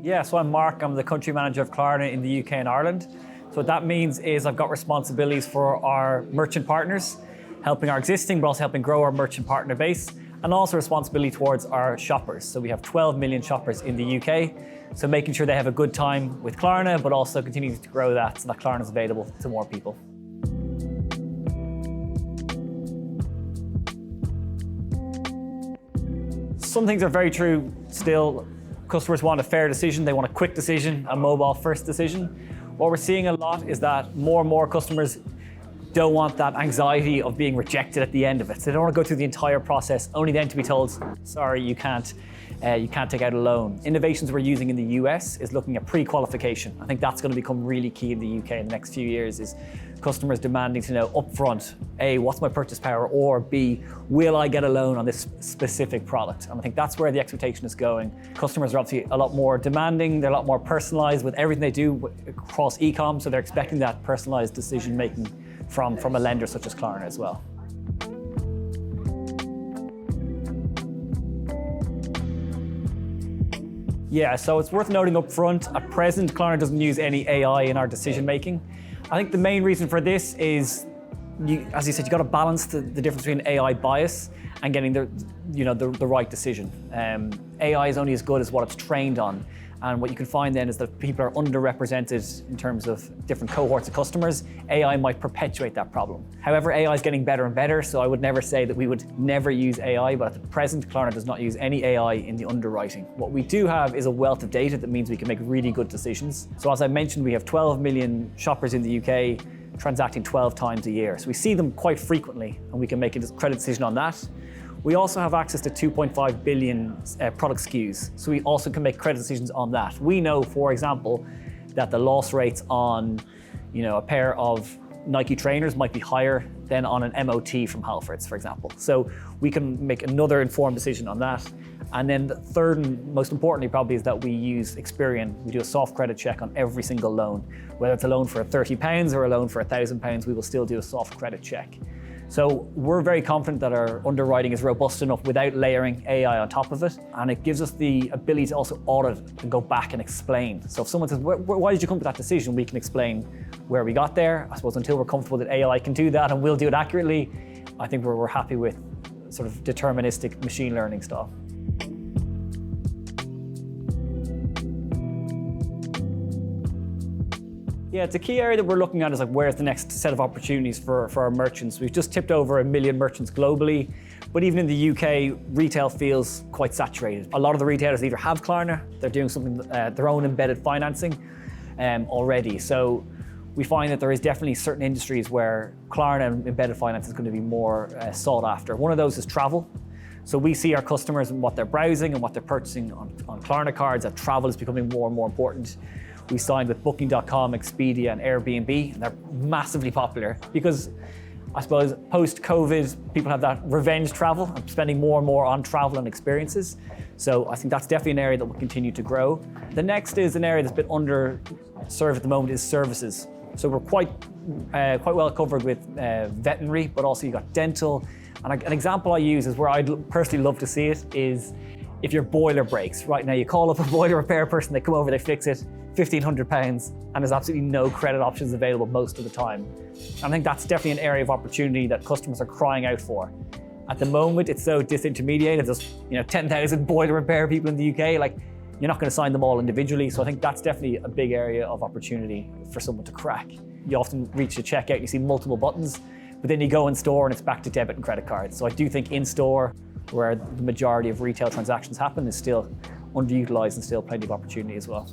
Yeah, so I'm Mark. I'm the country manager of Klarna in the UK and Ireland. So what that means is I've got responsibilities for our merchant partners, helping our existing, but also helping grow our merchant partner base, and also responsibility towards our shoppers. So we have 12 million shoppers in the UK, so making sure they have a good time with Klarna, but also continuing to grow that so that Klarna is available to more people. Some things are very true still. Customers want a fair decision, they want a quick decision, a mobile-first decision. What we're seeing a lot is that more and more customers don't want that anxiety of being rejected at the end of it. So they don't want to go through the entire process, only then to be told, sorry, you can't take out a loan. Innovations we're using in the US is looking at pre-qualification. I think that's going to become really key in the UK in the next few years, is customers demanding to know upfront, A, what's my purchase power, or B, will I get a loan on this specific product? And I think that's where the expectation is going. Customers are obviously a lot more demanding, they're a lot more personalized with everything they do across e-com, so they're expecting that personalized decision making from a lender such as Klarna as well. Yeah, so it's worth noting up front, at present, Klarna doesn't use any AI in our decision making. I think the main reason for this is, as you said, you've got to balance the difference between AI bias and getting the right decision. AI is only as good as what it's trained on. And what you can find then is that people are underrepresented in terms of different cohorts of customers. AI might perpetuate that problem. However, AI is getting better and better, so I would never say that we would never use AI, but at the present, Klarna does not use any AI in the underwriting. What we do have is a wealth of data that means we can make really good decisions. So as I mentioned, we have 12 million shoppers in the UK transacting 12 times a year. So we see them quite frequently, and we can make a credit decision on that. We also have access to 2.5 billion product SKUs, so we also can make credit decisions on that. We know, for example, that the loss rates on a pair of Nike trainers might be higher than on an MOT from Halfords, for example. So we can make another informed decision on that. And then the third and most importantly probably is that we use Experian. We do a soft credit check on every single loan. Whether it's a loan for £30 or a loan for £1,000, we will still do a soft credit check. So we're very confident that our underwriting is robust enough without layering AI on top of it. And it gives us the ability to also audit and go back and explain. So if someone says, why did you come to that decision? We can explain where we got there. I suppose until we're comfortable that AI can do that and will do it accurately, I think we're happy with sort of deterministic machine learning stuff. Yeah, it's a key area that we're looking at is like where's the next set of opportunities for our merchants. We've just tipped over 1 million merchants globally, but even in the UK, retail feels quite saturated. A lot of the retailers either have Klarna, they're doing something, their own embedded financing already. So we find that there is definitely certain industries where Klarna and embedded finance is going to be more sought after. One of those is travel. So we see our customers and what they're browsing and what they're purchasing on Klarna cards, that travel is becoming more and more important. We signed with Booking.com, Expedia, and Airbnb, and they're massively popular because I suppose post-COVID, people have that revenge travel and spending more and more on travel and experiences. So I think that's definitely an area that will continue to grow. The next is an area that's a bit underserved at the moment is services. So we're quite well covered with veterinary, but also you've got dental. And an example I use is where I'd personally love to see it is if your boiler breaks. Right now you call up a boiler repair person, they come over, they fix it, £1,500, and there's absolutely no credit options available most of the time. I think that's definitely an area of opportunity that customers are crying out for. At the moment, it's so disintermediated. There's 10,000 boiler repair people in the UK. Like, you're not going to sign them all individually. So I think that's definitely a big area of opportunity for someone to crack. You often reach the checkout and you see multiple buttons, but then you go in store and it's back to debit and credit cards. So I do think in store, where the majority of retail transactions happen, is still underutilized and still plenty of opportunity as well.